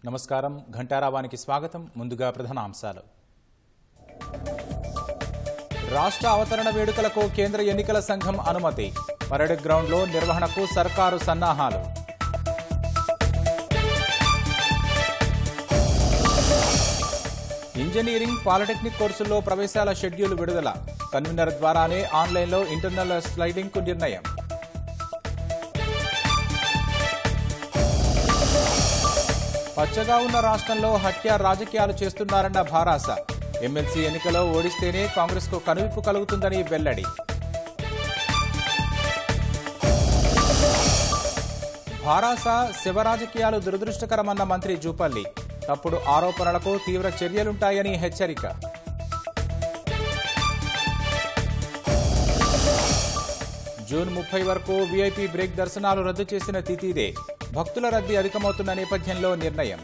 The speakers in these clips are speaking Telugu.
నమస్కారం ఘంటారావానికి స్వాగతం. ముందుగా ప్రధానాంశాలు. రాష్ట్ర అవతరణ వేడుకలకు కేంద్ర ఎన్నికల సంఘం అనుమతి. పరేడ్ గ్రౌండ్లో నిర్వహణకు సర్కారు సన్నాహాలు. ఇంజనీరింగ్, పాలిటెక్నిక్ కోర్సుల్లో ప్రవేశాల షెడ్యూల్ విడుదల. కన్వీనర్ ద్వారానే ఆన్లైన్లో ఇంటర్నల్ స్లైడింగ్కు నిర్ణయం. పచ్చగా ఉన్న రాష్ట్రంలో హత్య రాజకీయాలు చేస్తున్నారన్న భారాస. ఎమ్మెల్సీ ఎన్నికలో ఓడిస్తేనే కాంగ్రెస్కు కనువిప్పు కలుగుతుందని వెల్లడి. భారాస శివ రాజకీయాలు దురదృష్టకరమన్న మంత్రి జూపల్లి. తప్పుడు ఆరోపణలకు తీవ్ర చర్యలుంటాయని హెచ్చరిక. జూన్ 30 వరకు వీఐపీ బ్రేక్ దర్శనాలు రద్దు చేసిన తిథిదే. భక్తుల రద్దీ అధికమవుతున్న నేపథ్యంలో నిర్ణయం.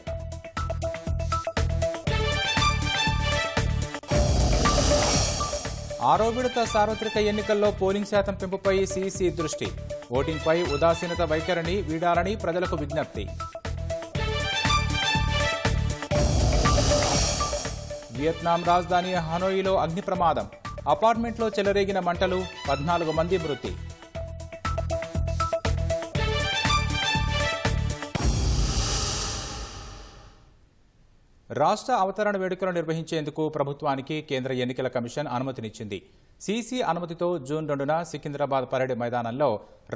ఆరో విడత సార్వత్రిక ఎన్నికల్లో పోలింగ్ శాతం పెంపుపై సీఈసీ దృష్టి. ఓటింగ్పై ఉదాసీనత వైఖరిని వీడాలని ప్రజలకు విజ్ఞప్తి. వియత్నాం రాజధాని హనోయిలో అగ్ని ప్రమాదం. అపార్ట్మెంట్లో చెలరేగిన మంటలు, 14 మంది మృతి. రాష్ట్ర అవతరణ వేడుకలు నిర్వహించేందుకు ప్రభుత్వానికి కేంద్ర ఎన్నికల కమిషన్ అనుమతినిచ్చింది. సీసీ అనుమతితో జూన్ 2న సికింద్రాబాద్ పరేడ్ మైదానంలో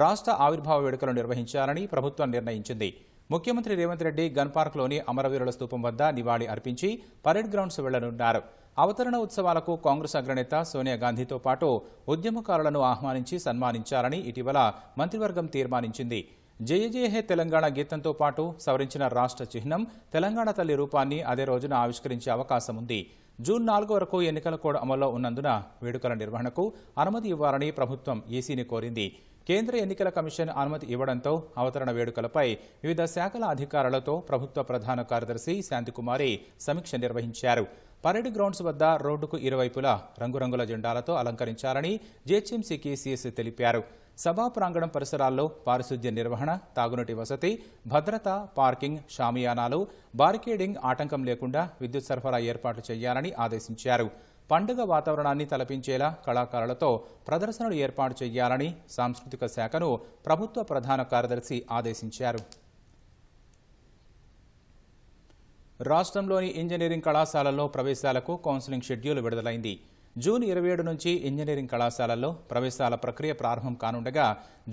రాష్ట్ర ఆవిర్భావ వేడుకలు నిర్వహించాలని ప్రభుత్వం నిర్ణయించింది. ముఖ్యమంత్రి రేవంత్ రెడ్డి గన్ పార్క్లోని అమరవీరుల స్తూపం వద్ద నివాళి అర్పించి పరేడ్ గ్రౌండ్స్ వెళ్లనున్నారు. అవతరణ ఉత్సవాలకు కాంగ్రెస్ అగ్రనేత సోనియా గాంధీతో పాటు ఉద్యమకారులను ఆహ్వానించి సన్మానించాలని ఇటీవల మంత్రివర్గం తీర్మానించింది. జయ జయ హే తెలంగాణ గీతంతో పాటు సవరించిన రాష్ట్ర చిహ్నం తెలంగాణ తల్లి రూపాన్ని అదే రోజున ఆవిష్కరించే అవకాశం ఉంది. జూన్ 4 వరకు ఎన్నికల కోడ్ అమల్లో ఉన్నందున వేడుకల నిర్వహణకు అనుమతి ఇవ్వాలని ప్రభుత్వం ఈసీని కోరింది. కేంద్ర ఎన్నికల కమిషన్ అనుమతి ఇవ్వడంతో అవతరణ వేడుకలపై వివిధ శాఖల అధికారులతో ప్రభుత్వ ప్రధాన కార్యదర్శి శాంతికుమారి సమీక్ష నిర్వహించారు. పరేడ్ గ్రౌండ్స్ వద్ద రోడ్డుకు ఇరువైపులా రంగురంగుల జెండాలతో అలంకరించాలని జీహెచ్ఎంసీకి సీఎస్ తెలిపారు. సభా ప్రాంగణం పరిసరాల్లో పారిశుద్ధ్య నిర్వహణ, తాగునీటి వసతి, భద్రత, పార్కింగ్, షామియానాలు, బారికేడింగ్ ఆటంకం లేకుండా విద్యుత్ సరఫరా ఏర్పాట్లు చేయాలని ఆదేశించారు. పండుగ వాతావరణాన్ని తలపించేలా కళాకారులతో ప్రదర్శనలు ఏర్పాటు చేయాలని సాంస్కృతిక శాఖను ప్రభుత్వ ప్రధాన కార్యదర్శి ఆదేశించారు. రాష్ట్రంలోని ఇంజనీరింగ్ కళాశాలల్లో ప్రవేశాలకు కౌన్సిలింగ్ షెడ్యూల్ విడుదలైంది. జూన్ 27 నుంచి ఇంజనీరింగ్ కళాశాలల్లో ప్రవేశాల ప్రక్రియ ప్రారంభం కానుండగా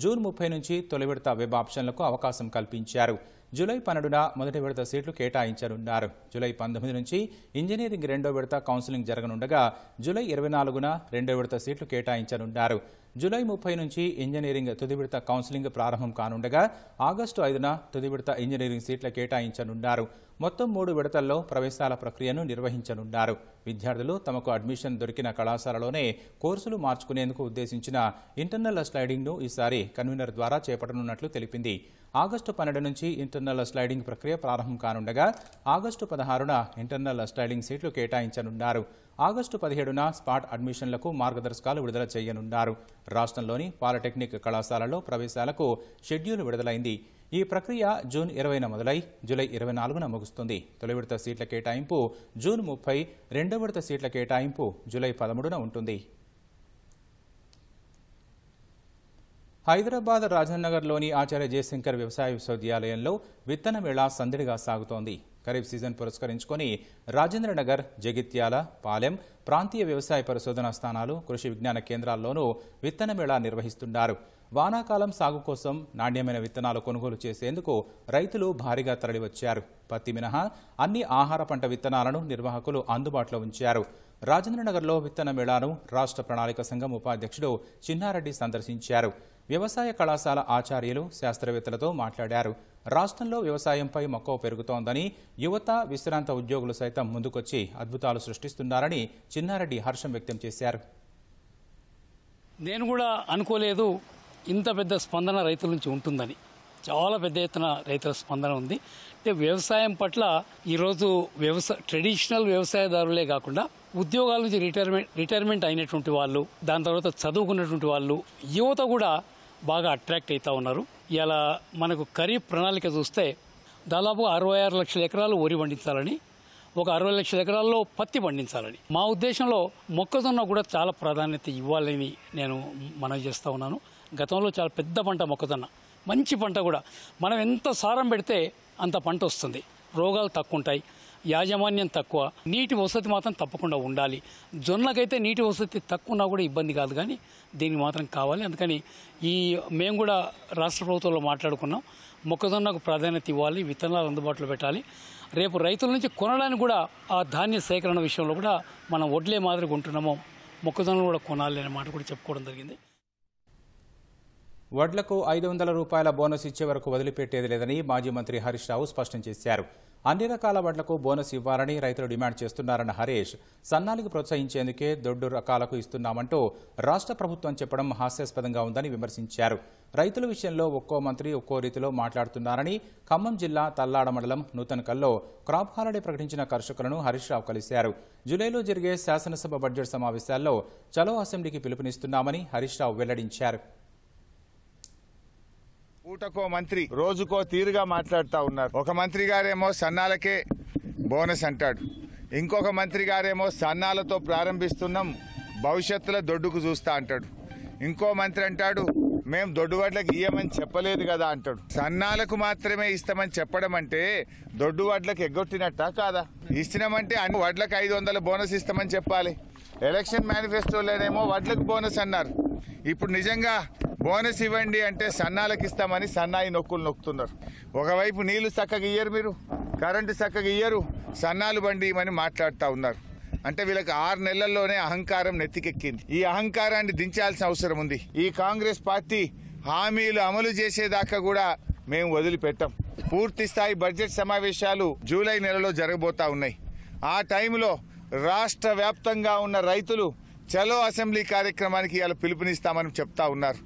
జూన్ 30 నుంచి తొలి విడత వెబ్ ఆప్షన్లకు అవకాశం కల్పించారు. జూలై 12న మొదటి విడత సీట్లు కేటాయించనున్నారు. జూలై 19 నుంచి ఇంజనీరింగ్ రెండో విడత కౌన్సిలింగ్ జరగనుండగా జూలై 24న రెండో విడత సీట్లు కేటాయించనున్నారు. జూలై 30 నుంచి ఇంజనీరింగ్ తుది విడత కౌన్సిలింగ్ ప్రారంభం కానుండగా ఆగస్టు 5న తుది విడత ఇంజనీరింగ్ సీట్ల కేటాయించనున్నారు. మొత్తం 3 విడతల్లో ప్రవేశాల ప్రక్రియను నిర్వహించనున్నారు. విద్యార్థులు తమకు అడ్మిషన్ దొరికిన కళాశాలలోనే కోర్సులు మార్చుకునేందుకు ఉద్దేశించిన ఇంటర్నల్ స్లైడింగ్ను ఈసారి కన్వీనర్ ద్వారా చేపట్టనున్నట్లు తెలిపింది. ఆగస్టు 12 నుంచి ఇంటర్నల్ స్లైడింగ్ ప్రక్రియ ప్రారంభం కానుండగా ఆగస్టు 16న ఇంటర్నల్ స్లైడింగ్ సీట్లు కేటాయించనున్నారు. ఆగస్టు 17న స్పాట్ అడ్మిషన్లకు మార్గదర్శకాలు విడుదల చేయనున్నారు. రాష్ట్రంలోని పాలిటెక్నిక్ కళాశాలలో ప్రవేశాలకు షెడ్యూల్ విడుదలైంది. ఈ ప్రక్రియ జూన్ 20న మొదలై జూలై 24న ముగుస్తుంది. తొలి విడత సీట్ల కేటాయింపు జూన్ 30, రెండో విడత సీట్ల కేటాయింపు జూలై 13న ఉంటుంది. హైదరాబాద్ రాజనగర్లోని ఆచార్య జయశంకర్ వ్యవసాయ విశ్వవిద్యాలయంలో విత్తన మేళా సందడిగా సాగుతోంది. ఖరీఫ్ సీజన్ పురస్కరించుకొని రాజేంద్రనగర్, జగిత్యాల, పాలెం ప్రాంతీయ వ్యవసాయ పరిశోధనా స్థానాలు, కృషి విజ్ఞాన కేంద్రాల్లోనూ విత్తన మేళా నిర్వహిస్తున్నారు. వానాకాలం సాగు కోసం నాణ్యమైన విత్తనాలు కొనుగోలు చేసేందుకు రైతులు భారీగా తరలివచ్చారు. పత్తి మినహా అన్ని ఆహార పంట విత్తనాలను నిర్వాహకులు అందుబాటులో ఉంచారు. రాజేంద్రనగర్లో విత్తన మేళాను రాష్ట్ర ప్రణాళిక సంఘం ఉపాధ్యక్షుడు చిన్నారెడ్డి సందర్శించారు. వ్యవసాయ కళాశాల ఆచార్యులు, శాస్త్రవేత్తలతో మాట్లాడారు. రాష్ట్రంలో వ్యవసాయంపై మక్కువ పెరుగుతోందని, యువత, విశ్రాంత ఉద్యోగులు సైతం ముందుకొచ్చి అద్భుతాలు సృష్టిస్తున్నారని చిన్నారెడ్డి హర్షం వ్యక్తం చేశారు. నేను కూడా అనుకోలేదు ఇంత పెద్ద స్పందన రైతుల నుంచి ఉంటుందని. చాలా పెద్ద ఎత్తున రైతుల స్పందన ఉంది. అంటే వ్యవసాయం పట్ల ఈరోజు ట్రెడిషనల్ వ్యవసాయదారులే కాకుండా ఉద్యోగాల నుంచి రిటైర్మెంట్ అయినటువంటి వాళ్ళు, దాని తర్వాత చదువుకున్నటువంటి వాళ్ళు, యువత కూడా బాగా అట్రాక్ట్ అవుతా ఉన్నారు. ఇలా మనకు ఖరీఫ్ ప్రణాళిక చూస్తే దాదాపు 66 లక్షల ఎకరాలు వరి పండించాలని, ఒక 60 లక్షల ఎకరాల్లో పత్తి పండించాలని. మా ఉద్దేశంలో మొక్కజొన్న కూడా చాలా ప్రాధాన్యత ఇవ్వాలని నేను మనవి చేస్తూ ఉన్నాను. గతంలో చాలా పెద్ద పంట మొక్కజొన్న, మంచి పంట కూడా. మనం ఎంత సారం పెడితే అంత పంట వస్తుంది. రోగాలు తక్కువ ఉంటాయి, యాజమాన్యం తక్కువ, నీటి వసతి మాత్రం తప్పకుండా ఉండాలి. జొన్నకైతే నీటి వసతి తక్కువ ఉన్నా కూడా ఇబ్బంది కాదు, కానీ దీనికి మాత్రం కావాలి. అందుకని మేము కూడా రాష్ట్ర ప్రభుత్వంలో మాట్లాడుకున్నాం, మొక్కజొన్నకు ప్రాధాన్యత ఇవ్వాలి, విత్తనాలు అందుబాటులో పెట్టాలి. రేపు రైతుల నుంచి కొనడానికి కూడా ఆ ధాన్య సేకరణ విషయంలో కూడా మనం వడ్లే మాదిరిగా ఉంటున్నామో మొక్కజొన్నలు కూడా కొనాలి అనే మాట కూడా చెప్పుకోవడం జరిగింది. వడ్లకు 500 రూపాయల బోనస్ ఇచ్చే వరకు వదిలిపెట్టేది లేదని మాజీ మంత్రి హరీష్ రావు స్పష్టం చేశారు. అన్ని రకాల వడ్లకు బోనస్ ఇవ్వాలని రైతులు డిమాండ్ చేస్తున్నారన్న హరీష్, సన్నానికి ప్రోత్సహించేందుకే దొడ్డు రకాలకు ఇస్తున్నామంటూ రాష్ట్ర ప్రభుత్వం చెప్పడం హాస్యాస్పదంగా ఉందని విమర్శించారు. రైతుల విషయంలో ఒక్కో మంత్రి ఒక్కో రీతిలో మాట్లాడుతున్నారని ఖమ్మం జిల్లా తల్లాడ మండలం నూతనకల్లో క్రాప్ హాలిడే ప్రకటించిన కర్షకులను హరీష్ రావు కలిశారు. జూలైలో జరిగే శాసనసభ బడ్జెట్ సమావేశాల్లో చలో అసెంబ్లీకి పిలుపునిస్తున్నామని హరీష్ రావు వెల్లడించారు. పూటకో మంత్రి రోజుకో తీరుగా మాట్లాడుతూ ఉన్నారు. ఒక మంత్రి గారేమో సన్నాలకే బోనస్ అంటాడు, ఇంకొక మంత్రి గారేమో సన్నాలతో ప్రారంభిస్తున్నాం, భవిష్యత్తులో దొడ్డుకు చూస్తా అంటాడు. ఇంకో మంత్రి అంటాడు మేము దొడ్డువడ్లకు ఇయ్యమని చెప్పలేదు కదా అంటాడు. సన్నాలకు మాత్రమే ఇస్తామని చెప్పడం అంటే దొడ్డు వడ్లకు ఎగ్గొట్టినట్టా కాదా? ఇచ్చినామంటే అన్ని వడ్లకు 500 బోనస్ ఇస్తామని చెప్పాలి. ఎలక్షన్ మేనిఫెస్టోలోనేమో వడ్లకు బోనస్ అన్నారు. ఇప్పుడు నిజంగా బోనస్ ఇవ్వండి అంటే సన్నాలకు ఇస్తామని సన్నాయి నొక్కులు నొక్కుతున్నారు. ఒకవైపు నీళ్లు చక్కగా ఇయ్యరు, మీరు కరెంటు చక్కగా ఇయ్యరు, సన్నాలు బండి ఇవ్వమని మాట్లాడుతూ ఉన్నారు. అంటే వీళ్ళకి 6 నెలల్లోనే అహంకారం నెత్తికెక్కింది. ఈ అహంకారాన్ని దించాల్సిన అవసరం ఉంది. ఈ కాంగ్రెస్ పార్టీ హామీలు అమలు చేసేదాకా కూడా మేము వదిలిపెట్టాం. పూర్తి స్థాయి బడ్జెట్ సమావేశాలు జూలై నెలలో జరగబోతా ఉన్నాయి. ఆ టైంలో రాష్ట్ర వ్యాప్తంగా ఉన్న రైతులు చలో అసెంబ్లీ కార్యక్రమానికి ఇలా పిలుపునిస్తామని చెప్తా ఉన్నారు.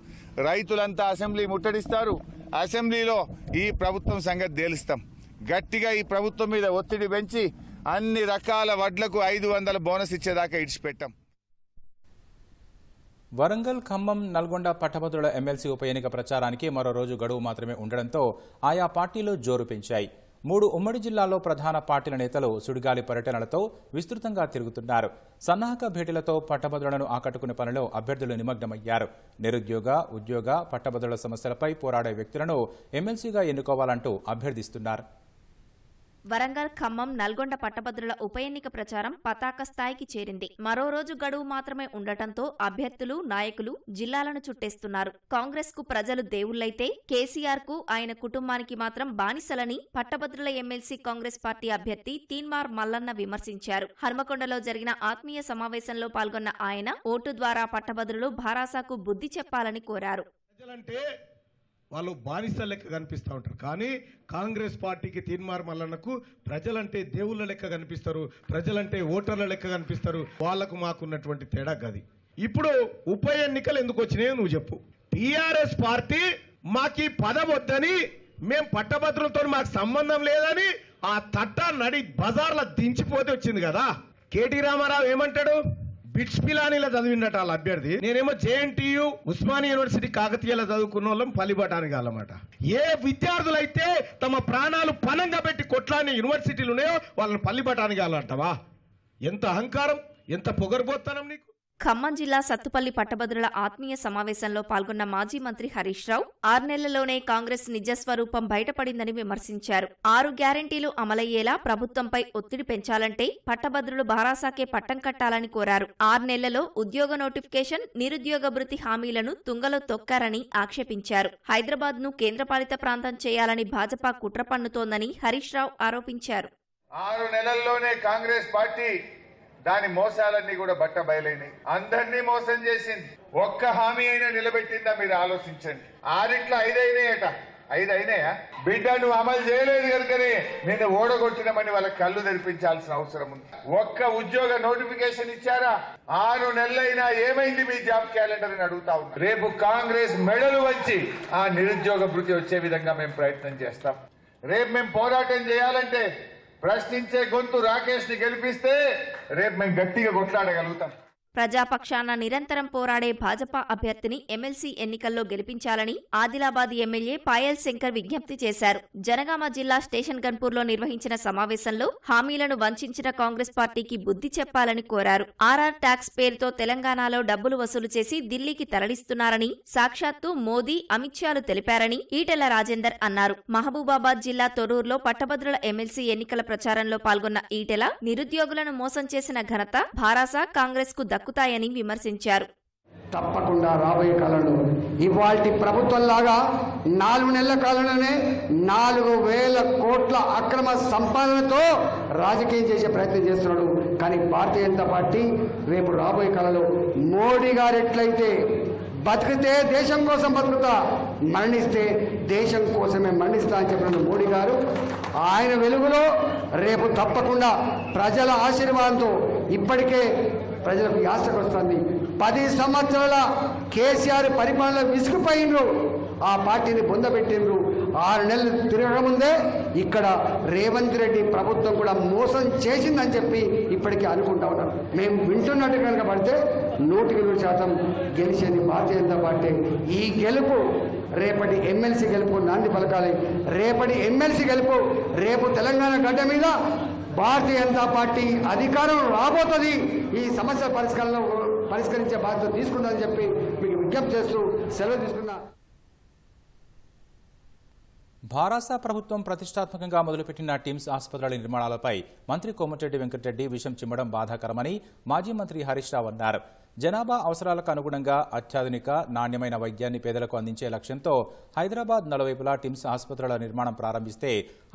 రైతులంతా అసెంబ్లీ ముట్టడిస్తారు. అసెంబ్లీలో ఈ ప్రభుత్వం సంగతి తేలుస్తాం. గట్టిగా ఈ ప్రభుత్వం మీద ఒత్తిడి పెంచి అన్ని రకాల వడ్లకు 500 బోనస్ ఇచ్చేదాకా ఇడిచిపెట్టాం. వరంగల్, ఖమ్మం, నల్గొండ పట్టభద్రుల ఎమ్మెల్సీ ఉప ఎన్నిక ప్రచారానికి మరో రోజు గడువు మాత్రమే ఉండడంతో ఆయా పార్టీలు జోరు పెంచాయి. 3 ఉమ్మడి జిల్లాల్లో ప్రధాన పార్టీల నేతలు సుడిగాలి పర్యటనలతో విస్తృతంగా తిరుగుతున్నారు. సన్నాహక భేటీలతో పట్టభద్రులను ఆకట్టుకునే పనిలో అభ్యర్థులు నిమగ్నమయ్యారు. నిరుద్యోగ, ఉద్యోగ, పట్టభద్రుల సమస్యలపై పోరాడే వ్యక్తులను ఎమ్మెల్సీగా ఎన్నుకోవాలంటూ అభ్యర్థిస్తున్నారు. వరంగల్, ఖమ్మం, నల్గొండ పట్టభద్రుల ఉప ఎన్నిక ప్రచారం పతాక స్థాయికి చేరింది. మరో రోజు గడువు మాత్రమే ఉండటంతో అభ్యర్థులు, నాయకులు జిల్లాలను చుట్టేస్తున్నారు. కాంగ్రెస్ కు ప్రజలు దేవుళ్లైతే కేసీఆర్ కు, ఆయన కుటుంబానికి మాత్రం బానిసలని పట్టభద్రుల ఎమ్మెల్సీ కాంగ్రెస్ పార్టీ అభ్యర్థి తీన్మార్ మల్లన్న విమర్శించారు. హన్మకొండలో జరిగిన ఆత్మీయ సమావేశంలో పాల్గొన్న ఆయన ఓటు ద్వారా పట్టభద్రులు భారాసాకు బుద్ధి చెప్పాలని కోరారు. వాళ్ళు బానిస లెక్క కనిపిస్తూ ఉంటారు, కానీ కాంగ్రెస్ పార్టీకి తీన్మార్ మల్లన్నకు ప్రజలంటే దేవుళ్ళ లెక్క కనిపిస్తారు, ప్రజలంటే ఓటర్ల లెక్క కనిపిస్తారు. వాళ్లకు మాకున్నటువంటి తేడా గది. ఇప్పుడు ఉప ఎన్నికలు ఎందుకు వచ్చినాయో నువ్వు చెప్పు. టీఆర్ఎస్ పార్టీ మాకి పదవి వద్దని, మేం పట్టభద్రులతో మాకు సంబంధం లేదని ఆ తట్ట నడి బజార్ల దించిపోతే వచ్చింది కదా. కేటీ రామారావు ఏమంటాడు? బిట్స్ పిలానీలో చదివినట్టు వాళ్ళ అభ్యర్థి. నేనేమో జేఎన్టీయు, ఉస్మానియా యూనివర్సిటీ, కాకతీయలో చదువుకున్న వాళ్ళం పల్లిబటానికి అన్నమాట. ఏ విద్యార్థులైతే తమ ప్రాణాలు పణంగా పెట్టి కొట్లాని యూనివర్సిటీలు ఉన్నాయో వాళ్ళని పల్లిబటానికి అంటావా? ఎంత అహంకారం, ఎంత పొగరబోత్తనం నీకు. ఖమ్మం జిల్లా సత్తుపల్లి పట్టభద్రుల ఆత్మీయ సమావేశంలో పాల్గొన్న మాజీ మంత్రి హరీష్ రావు 6 నెలల్లోనే కాంగ్రెస్ నిజస్వరూపం బయటపడిందని విమర్శించారు. 6 గ్యారంటీలు అమలయ్యేలా ప్రభుత్వంపై ఒత్తిడి పెంచాలంటే పట్టభద్రులు భారాసాకే పట్టం కట్టాలని కోరారు. 6 నెలల్లో ఉద్యోగ నోటిఫికేషన్, నిరుద్యోగ భృతి హామీలను తుంగలో తొక్కారని ఆక్షేపించారు. హైదరాబాద్ ను కేంద్రపాలిత ప్రాంతం చేయాలని భాజపా కుట్ర పన్నుతోందని హరీష్ రావు ఆరోపించారు. 6 నెలల్లోనే కాంగ్రెస్ పార్టీ దాని మోసాలన్నీ కూడా బట్ట బయలైనాయి. అందరినీ మోసం చేసింది. ఒక్క హామీ అయినా నిలబెట్టిందా మీరు ఆలోచించండి. 6 అయినాయట. 5 అయినాయా? బిడ్డ నువ్వు అమలు చేయలేదు కనుకనే నేను ఓడగొట్టినమని వాళ్ళ కళ్ళు తెరిపించాల్సిన అవసరం ఉంది. ఒక్క ఉద్యోగ నోటిఫికేషన్ ఇచ్చారా? 6 నెలలైనా ఏమైంది మీ జాబ్ క్యాలెండర్ అని అడుగుతా ఉన్నా. రేపు కాంగ్రెస్ మెడలు వంచి ఆ నిరుద్యోగ భృతి వచ్చే విధంగా మేము ప్రయత్నం చేస్తాం. రేపు మేము పోరాటం చేయాలంటే ప్రశ్నించే గొంతు రాకేష్ ని గెలిపిస్తే రేపు మేము గట్టిగా కొట్లాడగలుగుతాం. ప్రజాపక్షాన నిరంతరం పోరాడే భాజపా అభ్యర్థిని ఎమ్మెల్సీ ఎన్నికల్లో గెలిపించాలని ఆదిలాబాద్ ఎమ్మెల్యే పాయల్ శంకర్ విజ్ఞప్తి చేశారు. జనగామ జిల్లా స్టేషన్ గన్పూర్లో నిర్వహించిన సమావేశంలో హామీలను వంచిన కాంగ్రెస్ పార్టీకి బుద్ధి చెప్పాలని కోరారు. ఆర్ఆర్ ట్యాక్స్ పేరుతో తెలంగాణలో డబ్బులు వసూలు చేసి ఢిల్లీకి తరలిస్తున్నారని సాక్షాత్తు మోదీ, అమిత్ షాలు తెలిపారని ఈటెల రాజేందర్ అన్నారు. మహబూబాబాద్ జిల్లా తొర్రూరులో పట్టభద్రుల ఎమ్మెల్సీ ఎన్నికల ప్రచారంలో పాల్గొన్న ఈటెల నిరుద్యోగులను మోసం చేసిన ఘనత భారాస కాంగ్రెస్ కు దక్కుతాయని విమర్శించారు. తప్పకుండా రాబోయే కాలంలో ఇవాల్టి ప్రభుత్వంలాగా 4 నెలల కాలంలోనే 4,000 కోట్ల అక్రమ సంపాదనతో రాజకీయం చేసే ప్రయత్నం చేస్తున్నాడు. కానీ భారతీయ జనతా పార్టీ రేపు రాబోయే కాలంలో మోడీ గారు ఎట్లయితే బతికితే దేశం కోసం బతుకుతా, మరణిస్తే దేశం కోసమే మరణిస్తా అని చెప్పిన మోడీ గారు ఆయన వెలుగులో రేపు తప్పకుండా ప్రజల ఆశీర్వాదంతో ఇప్పటికే ప్రజలకు యాసకు వస్తుంది. 10 సంవత్సరాల కేసీఆర్ పరిపాలన విసుగుపోయిండ్రు, ఆ పార్టీని బొందబెట్టిండ్రు. 6 నెలలు తిరగకముందే ఇక్కడ రేవంత్ రెడ్డి ప్రభుత్వం కూడా మోసం చేసిందని చెప్పి ఇప్పటికీ అనుకుంటా ఉన్నారు. మేము వింటున్నట్టు కనుక పడితే 100% గెలిచేది భారతీయ జనతా పార్టీ. ఈ గెలుపు రేపటి ఎమ్మెల్సీ గెలుపు నాంది పలకాలి. రేపటి ఎమ్మెల్సీ గెలుపు రేపు తెలంగాణ గడ్డ మీద భారతీయ జనతా పార్టీ అధికారం రాబోతుంది. ఈ సమస్య పరిష్కరించే బాధ్యత తీసుకుందని చెప్పి మీకు విజ్ఞప్తి చేస్తూ సెలవు తీసుకున్నా. భారాస ప్రభుత్వం ప్రతిష్టాత్మకంగా మొదలుపెట్టిన టిమ్స్ ఆసుపత్రుల నిర్మాణాలపై మంత్రి కోమటిరెడ్డి వెంకటరెడ్డి విషం చిమ్మడం బాధాకరమని మాజీ మంత్రి హరీష్ రావు అన్నారు. జనాభా అవసరాలకు అనుగుణంగా అత్యాధునిక నాణ్యమైన వైద్యాన్ని పేదలకు అందించే లక్ష్యంతో హైదరాబాద్ నలువైపులా టిమ్స్ ఆసుపత్రుల నిర్మాణం ప్రారంభిస్తే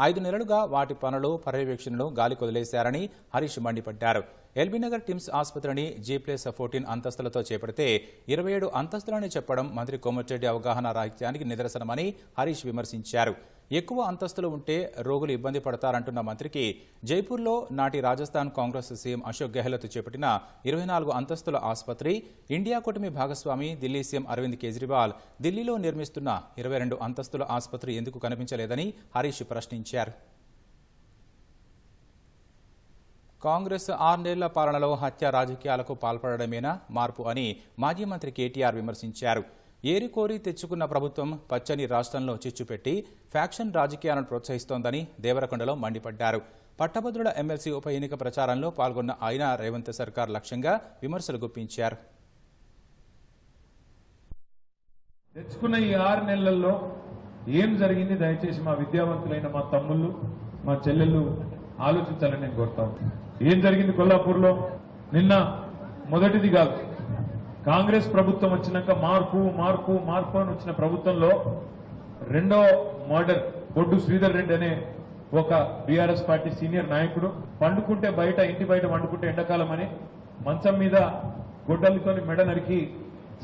5 నెలలుగా వాటి పనులు పర్యవేక్షణను గాలికొదిలేశారని హరీష్ మండిపడ్డారు. ఎల్బీనగర్ టిమ్స్ ఆసుపత్రిని G+14 అంతస్తులతో చేపడితే 27 అంతస్తులని చెప్పడం మంత్రి కోమటిరెడ్డి అవగాహన రాహిత్యానికి నిదర్శనమని హరీష్ విమర్శించారు. ఎక్కువ అంతస్తులు ఉంటే రోగులు ఇబ్బంది పడతారంటున్న మంత్రికి జైపూర్లో నాటి రాజస్థాన్ కాంగ్రెస్ సీఎం అశోక్ గెహ్లోట్ చేపట్టిన 24 అంతస్తుల ఆసుపత్రి, ఇండియా కూటమి భాగస్వామి ఢిల్లీ సీఎం అరవింద్ కేజ్రీవాల్ ఢిల్లీలో నిర్మిస్తున్న 22 అంతస్తుల ఆసుపత్రి ఎందుకు కనిపించలేదని హరీష్ ప్రశ్నించారు. కాంగ్రెస్ 6 నెలల పాలనలో హత్య రాజకీయాలకు పాల్పడడమేనా మార్పు అని మాజీ మంత్రి కేటీఆర్ విమర్శించారు. ఏరికోరి తెచ్చుకున్న ప్రభుత్వం పచ్చని రాష్ట్రంలో చిచ్చుపెట్టి ఫ్యాక్షన్ రాజకీయాలను ప్రోత్సహిస్తోందని దేవరకొండలో మండిపడ్డారు. పట్టభద్రుల ఎమ్మెల్సీ ఉప ఎన్నిక ప్రచారంలో పాల్గొన్న ఆయన రేవంత్ సర్కార్ లక్ష్యంగా విమర్శలు గుప్పించారు. తెచ్చుకున్న ఈ 6 నెలల్లో ఏం జరిగింది దయచేసి మా విద్యావంతులైన మా తమ్ముళ్ళు మా చెల్లెళ్ళు ఆలోచించాలని నేను కోరుతాను. ఏం జరిగింది కొల్లాపూర్లో? నిన్న మొదటిది కాదు, కాంగ్రెస్ ప్రభుత్వం వచ్చినాక మార్పు మార్పు మార్పు అని వచ్చిన ప్రభుత్వంలో రెండో మర్డర్ బొడ్డు శ్రీధర్ రెడ్డి అనే ఒక బీఆర్ఎస్ పార్టీ సీనియర్ నాయకుడు పండుకుంటే బయట ఇంటి బయట వండుకుంటే ఎండాకాలం అని మంచం మీద గొడ్డలతో మెడ నరికి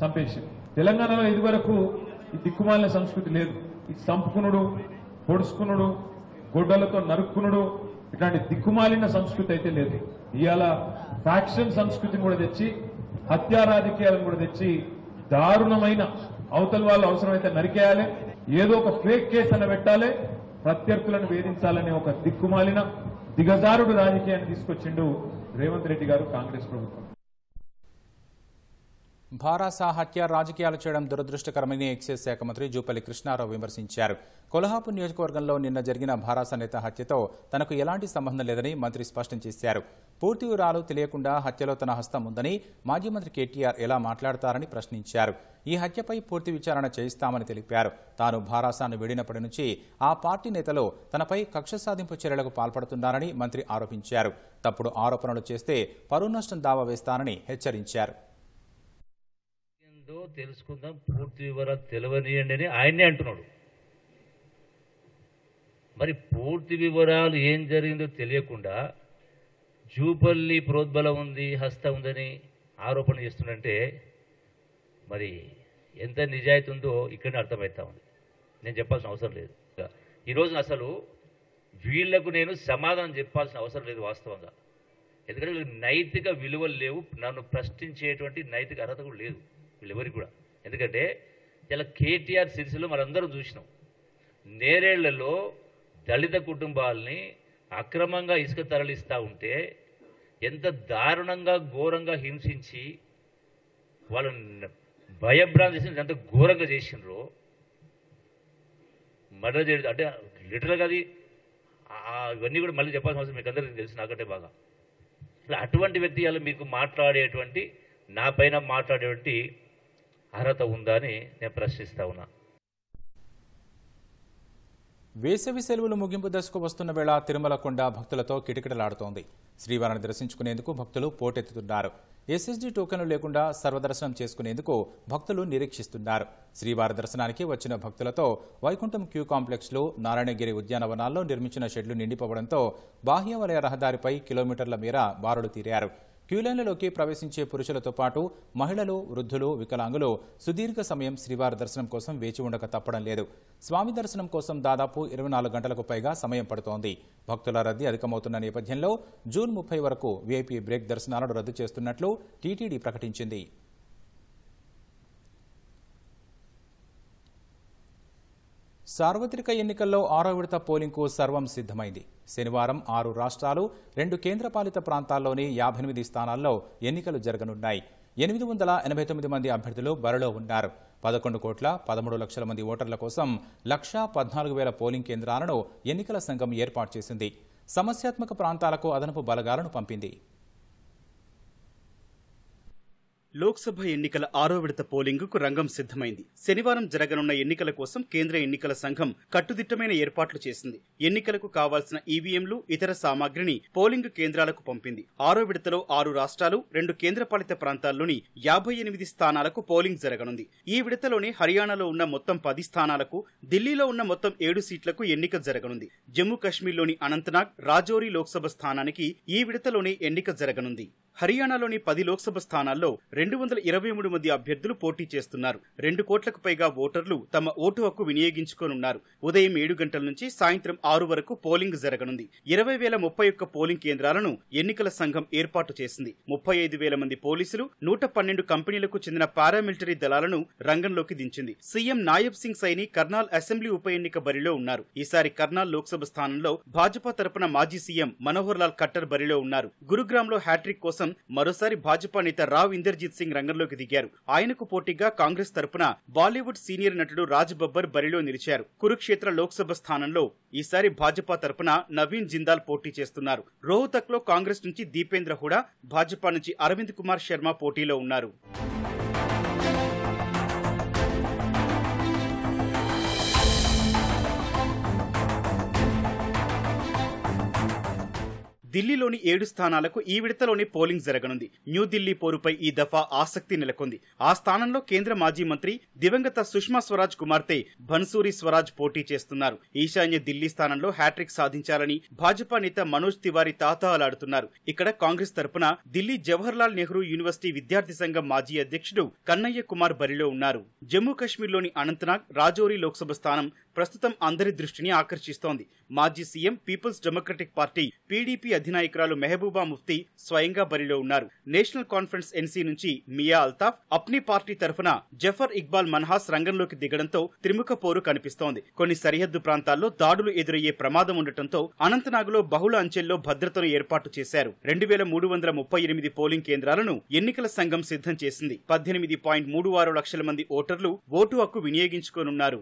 చంపేసి. తెలంగాణలో ఇదివరకు ఈ దిక్కుమాలిన సంస్కృతి లేదు. ఈ చంపుకునుడు, పొడుచుకునుడు, గొడ్డలతో నరుక్కునుడు ఇట్లాంటి దిక్కుమాలిన సంస్కృతి అయితే లేదు. ఇవాళ ఫ్యాక్షన్ సంస్కృతిని కూడా తెచ్చి హత్యా రాజకీయాలను కూడా తెచ్చి దారుణమైన అవతల వాళ్ళు అవసరమైతే నరికేయాలి, ఏదో ఒక ఫేక్ కేసు అని పెట్టాలి, ప్రత్యర్థులను వేధించాలనే ఒక దిక్కుమాలిన దిగజారుడు రాజకీయాన్ని తీసుకొచ్చిండు రేవంత్ రెడ్డి గారు, కాంగ్రెస్ ప్రభుత్వం. భారాస హత్య రాజకీయాలు చేయడం దురదృష్టకరమని ఎక్సైజ్ శాఖ మంత్రి జూపల్లి కృష్ణారావు విమర్శించారు. కొల్హాపూర్ నియోజకవర్గంలో నిన్న జరిగిన భారాస నేత హత్యతో తనకు ఎలాంటి సంబంధం లేదని మంత్రి స్పష్టం చేశారు. పూర్తి వివరాలు తెలియకుండా హత్యలో తన హస్తం ఉందని మాజీ మంత్రి కేటీఆర్ ఎలా మాట్లాడతారని ప్రశ్నించారు. ఈ హత్యపై పూర్తి విచారణ చేయిస్తామని తెలిపారు. తాను భారాసాను వీడినప్పటి నుంచి ఆ పార్టీ నేతలు తనపై కక్ష సాధింపు చర్యలకు పాల్పడుతున్నారని మంత్రి ఆరోపించారు. తప్పుడు ఆరోపణలు చేస్తే పరువు నష్టం దావా వేస్తానని హెచ్చరించారు. తెలుసుకుందాం, పూర్తి వివరాలు తెలియనియండి అని ఆయనే అంటున్నాడు. మరి పూర్తి వివరాలు ఏం జరిగిందో తెలియకుండా జూపల్లి ప్రోద్బలం ఉంది, హస్త ఉందని ఆరోపణ చేస్తుందంటే మరి ఎంత నిజాయితీ ఉందో ఇక్కడనే అర్థమవుతా ఉంది. నేను చెప్పాల్సిన అవసరం లేదు. ఈరోజు అసలు వీళ్లకు నేను సమాధానం చెప్పాల్సిన అవసరం లేదు వాస్తవంగా. ఎందుకంటే వీళ్ళకి నైతిక విలువలు లేవు, నన్ను ప్రశ్నించేటువంటి నైతిక అర్హత కూడా లేదు వీళ్ళెవరికి కూడా. ఎందుకంటే ఇలా కేటీఆర్ సిరిసిలో మనందరం చూసినాం, నేరేళ్లలో దళిత కుటుంబాలని అక్రమంగా ఇసుక తరలిస్తూ ఉంటే ఎంత దారుణంగా ఘోరంగా హింసించి వాళ్ళని భయభ్రాంతి చేసి ఎంత ఘోరంగా చేసిండ్రో మర్డర్ చేయడం అంటే లిటరల్గా అది ఇవన్నీ కూడా మళ్ళీ చెప్పాల్సిన అవసరం మీకు అందరికీ తెలుసు నాకంటే బాగా. అసలు అటువంటి వ్యక్తి అలా మీకు మాట్లాడేటువంటి నా పైన మాట్లాడేటువంటి అర్హత ఉందా అని నేను ప్రశ్నిస్తా ఉన్నా. వేసవి సెలవులు ముగింపు దశకు వస్తున్న వేళ తిరుమల కొండ భక్తులతో కిటకిటలాడుతోంది. శ్రీవారిని దర్శించుకునేందుకు భక్తులు పోటెత్తుతున్నారు. ఎస్ఎస్డీ టోకెన్లు లేకుండా సర్వదర్శనం చేసుకునేందుకు భక్తులు నిరీక్షిస్తున్నారు. శ్రీవారి దర్శనానికి వచ్చిన భక్తులతో వైకుంఠం క్యూ కాంప్లెక్స్లో నారాయణగిరి ఉద్యానవనాల్లో నిర్మించిన షెడ్లు నిండిపోవడంతో బాహ్య వలయ రహదారిపై కిలోమీటర్ల మేర బారులు తీరారు. క్యూలైన్లలోకి ప్రవేశించే పురుషులతో పాటు మహిళలు, వృద్ధులు, వికలాంగులు సుదీర్ఘ సమయం శ్రీవారి దర్శనం కోసం వేచి ఉండక తప్పడం లేదు. స్వామి దర్శనం కోసం దాదాపు 24 గంటలకు పైగా సమయం పడుతోంది. భక్తుల రద్దీ అధికమవుతున్న నేపథ్యంలో జూన్ 30 వరకు వీఐపీ బ్రేక్ దర్శనాలను రద్దు చేస్తున్నట్లు టీటీడీ ప్రకటించింది. సార్వత్రిక ఎన్నికల్లో 6వ విడత పోలింగ్కు సర్వం సిద్ధమైంది. శనివారం 6 రాష్ట్రాలు, 2 కేంద్రపాలిత ప్రాంతాల్లోని 58 స్థానాల్లో ఎన్నికలు జరగనున్నాయి. 889 మంది అభ్యర్థులు బరిలో ఉన్నారు. 11,13,00,000 మంది ఓటర్ల కోసం 1,14,000 పోలింగ్ కేంద్రాలను ఎన్నికల సంఘం ఏర్పాటు చేసింది. సమస్యాత్మక ప్రాంతాలకు అదనపు బలగాలను పంపింది. లోక్సభ ఎన్నికల 6వ విడత పోలింగుకు రంగం సిద్ధమైంది. శనివారం జరగనున్న ఎన్నికల కోసం కేంద్ర ఎన్నికల సంఘం కట్టుదిట్టమైన ఏర్పాట్లు చేసింది. ఎన్నికలకు కావాల్సిన ఈవీఎంలు, ఇతర సామాగ్రిని పోలింగ్ కేంద్రాలకు పంపింది. 6వ విడతలో 6 రాష్ట్రాలు, 2 కేంద్రపాలిత ప్రాంతాల్లోని 58 స్థానాలకు పోలింగ్ జరగనుంది. ఈ విడతలోనే హర్యానాలో ఉన్న మొత్తం 10 స్థానాలకు, ఢిల్లీలో ఉన్న మొత్తం 7 సీట్లకు ఎన్నిక జరగనుంది. జమ్మూ కశ్మీర్లోని అనంతనాగ్, రాజౌరి లోక్సభ స్థానానికి ఈ విడతలోనే ఎన్నిక జరగనుంది. హర్యానాలోని 10 లోక్సభ స్థానాల్లో 223 మంది అభ్యర్థులు పోటీ చేస్తున్నారు. 2 కోట్లకు పైగా ఓటర్లు తమ ఓటు హక్కు వినియోగించుకోనున్నారు. ఉదయం 7 గంటల నుంచి సాయంత్రం 6 వరకు పోలింగ్ జరగనుంది. 20,031 పోలింగ్ కేంద్రాలను ఎన్నికల సంఘం ఏర్పాటు చేసింది. 35,000 మంది పోలీసులు, 112 కంపెనీలకు చెందిన పారామిలిటరీ దళాలను రంగంలోకి దించింది. సీఎం నాయబ్ సింగ్ సైని కర్నాల్ అసెంబ్లీ ఉప ఎన్నిక బరిలో ఉన్నారు. ఈసారి కర్నాల్ లోక్సభ స్థానంలో భాజపా తరపున మాజీ సీఎం మనోహర్ లాల్ ఖట్టర్ బరిలో ఉన్నారు. గురుగ్రామ్ లో హ్యాట్రిక్ కోసం మరోసారి భాజపా నేత రావ్ ఇందర్జీత్ సింగ్ రంగంలోకి దిగారు. ఆయనకు పోటీగా కాంగ్రెస్ తరపున బాలీవుడ్ సీనియర్ నటుడు రాజ్ బబ్బర్ బరిలో నిలిచారు. కురుక్షేత్ర లోక్సభ స్థానంలో ఈసారి భాజపా తరపున నవీన్ జిందాల్ పోటీ చేస్తున్నారు. రోహ్తక్ లో కాంగ్రెస్ నుంచి దీపేంద్ర హుడా, భాజపా నుంచి అరవింద్ కుమార్ శర్మ పోటీలో ఉన్నారు. ఢిల్లీలోని 7 స్థానాలకు ఈ విడతలోనే పోలింగ్ జరగనుంది. న్యూఢిల్లీ పోరుపై ఈ దఫా ఆసక్తి నెలకొంది. ఆ స్థానంలో కేంద్ర మాజీ మంత్రి దివంగత సుష్మా స్వరాజ్ కుమార్తె భన్సూరి స్వరాజ్ పోటీ చేస్తున్నారు. ఈశాన్య ఢిల్లీ స్థానంలో హ్యాట్రిక్ సాధించాలని భాజపా నేత మనోజ్ తివారీ తాతాలాడుతున్నారు. ఇక్కడ కాంగ్రెస్ తరపున ఢిల్లీ జవహర్లాల్ నెహ్రూ యూనివర్సిటీ విద్యార్థి సంఘం మాజీ అధ్యక్షుడు కన్నయ్య కుమార్ బరిలో ఉన్నారు. జమ్మూ కశ్మీర్లోని అనంతనాగ్, రాజౌరి లోక్సభ స్థానం ప్రస్తుతం అందరి దృష్టిని ఆకర్షిస్తోంది. మాజీ CM People's Democratic Party PDP అధినాయకురాలు మెహబూబా ముఫ్తీ స్వయంగా బరిలో ఉన్నారు. నేషనల్ కాన్ఫరెన్స్ ఎన్సీ నుంచి మియా అల్తాఫ్, అప్నీ పార్టీ తరఫున జఫర్ ఇక్బాల్ మన్హాస్ రంగంలోకి దిగడంతో త్రిముఖ పోరు కనిపిస్తోంది. కొన్ని సరిహద్దు ప్రాంతాల్లో దాడులు ఎదురయ్యే ప్రమాదం ఉండటంతో అనంతనాగ్లో బహుళ అంచెల్లో భద్రతను ఏర్పాటు చేశారు. 2,338 పోలింగ్ కేంద్రాలను ఎన్నికల సంఘం సిద్ధం చేసింది. 18.36 లక్షల మంది ఓటర్లు ఓటు హక్కు వినియోగించుకోనున్నారు.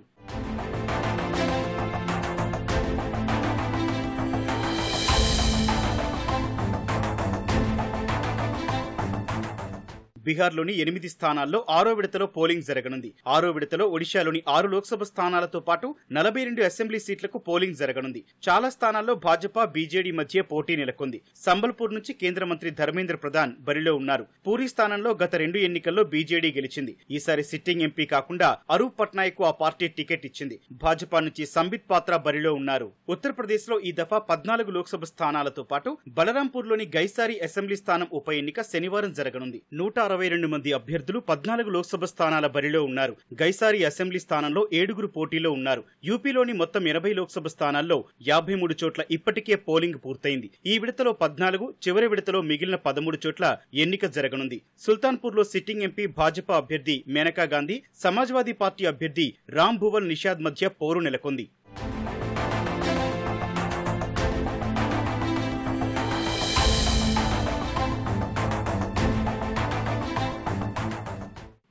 బీహార్లోని 8 స్థానాల్లో 6వ విడతలో పోలింగ్ జరగనుంది. 6వ విడతలో ఒడిశాలోని 6 లోక్సభ స్థానాలతో పాటు 42 అసెంబ్లీ సీట్లకు పోలింగ్ జరగనుంది. చాలా స్థానాల్లో భాజపా, బీజేడీ మధ్య పోటీ నెలకొంది. సంబల్పూర్ నుంచి కేంద్ర మంత్రి ధర్మేంద్ర ప్రధాన్ బరిలో ఉన్నారు. పూరీ స్థానంలో గత 2 ఎన్నికల్లో బీజేడీ గెలిచింది. ఈసారి సిట్టింగ్ ఎంపీ కాకుండా అరూప్ పట్నాయక్ కు ఆ పార్టీ టికెట్ ఇచ్చింది. భాజపా నుంచి సంబిత్ పాత్ర బరిలో ఉన్నారు. ఉత్తరప్రదేశ్ లో ఈ దఫా 14 లోక్సభ స్థానాలతో పాటు బలరాంపూర్లోని గైసారి అసెంబ్లీ స్థానం ఉప ఎన్నిక శనివారం జరగనుంది. 162 మంది అభ్యర్థులు 14 లోక్సభ స్థానాల బరిలో ఉన్నారు. గైసారి అసెంబ్లీ స్థానంలో 7 పోటీలో ఉన్నారు. యూపీలోని మొత్తం 80 లోక్సభ స్థానాల్లో 53 చోట్ల ఇప్పటికే పోలింగ్ పూర్తయింది. ఈ విడతలో 14, చివరి విడతలో మిగిలిన 13 చోట్ల ఎన్నిక జరగనుంది. సుల్తాన్పూర్లో సిట్టింగ్ ఎంపీ భాజపా అభ్యర్థి మేనకా గాంధీ, సమాజ్వాదీ పార్టీ అభ్యర్థి రామ్ భువల్ నిషాద్ మధ్య పోరు నెలకొంది.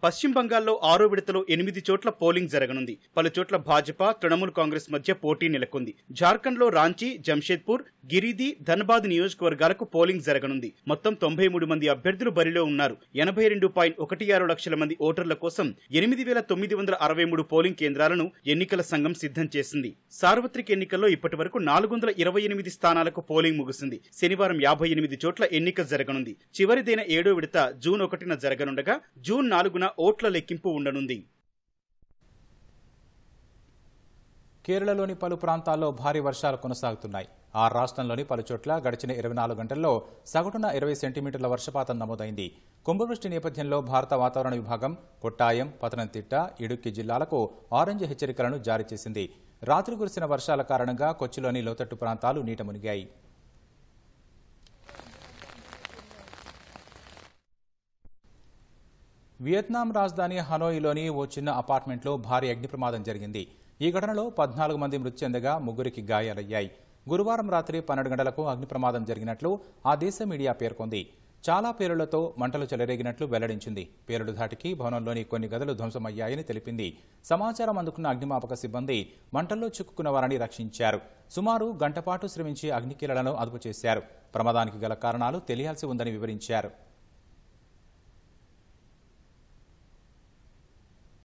పశ్చిమ బంగాల్లో 6వ విడతలో 8 చోట్ల పోలింగ్ జరగనుంది. పలు చోట్ల భాజపా, తృణమూల్ కాంగ్రెస్ మధ్య పోటీ నెలకొంది. జార్ఖండ్లో రాంచీ, జంషేద్పూర్, గిరిది, ధన్బాద్ నియోజకవర్గాలకు పోలింగ్ జరగనుంది. మొత్తం 93 మంది అభ్యర్థులు బరిలో ఉన్నారు. 82.16 లక్షల మంది ఓటర్ల కోసం 8,963 పోలింగ్ కేంద్రాలను ఎన్నికల సంఘం సిద్ధం చేసింది. సార్వత్రిక ఎన్నికల్లో ఇప్పటి వరకు 428 స్థానాలకు పోలింగ్ ముగిసింది. శనివారం 58 చోట్ల ఎన్నిక జరగనుంది. చివరిదైన 7వ విడత జూన్ 1న జరగనుండగా జూన్ 4న ఓట్ల లెక్కింపు ఉండనుంది. కేరళలోని పలు ప్రాంతాల్లో భారీ వర్షాలు కొనసాగుతున్నాయి. ఆ రాష్ట్రంలోని పలు చోట్ల గడిచిన 24 గంటల్లో సగటున 20 సెంటీమీటర్ల వర్షపాతం నమోదైంది. కుంభవృష్టి నేపథ్యంలో భారత వాతావరణ విభాగం కొట్టాయం, పతనంతిట్ట, ఇడుక్కి జిల్లాలకు ఆరెంజ్ హెచ్చరికలను జారీ చేసింది. రాత్రి కురిసిన వర్షాల కారణంగా కొచ్చిలోని లోతట్టు ప్రాంతాలు నీట మునిగాయి. వియత్నాం రాజధాని హనోయిలోని ఓ చిన్న అపార్ట్మెంట్లో భారీ అగ్ని ప్రమాదం జరిగింది. ఈ ఘటనలో 14 మంది మృతి చెందగా 3కి గాయాలయ్యాయి. గురువారం రాత్రి 12 గంటలకు అగ్ని ప్రమాదం జరిగినట్లు ఆ దేశ మీడియా పేర్కొంది. చాలా పేలుళ్లతో మంటలు చెలరేగినట్లు వెల్లడించింది. పేలుడు ధాటికి భవనంలోని కొన్ని గదులు ధ్వంసమయ్యాయని తెలిపింది. సమాచారం అందుకున్న అగ్నిమాపక సిబ్బంది మంటల్లో చిక్కుకున్న వారిని రక్షించారు. సుమారు గంటపాటు శ్రమించి అగ్నికీలలను అదుపు చేశారు. ప్రమాదానికి గల కారణాలు తెలియాల్సి ఉందని వివరించారు.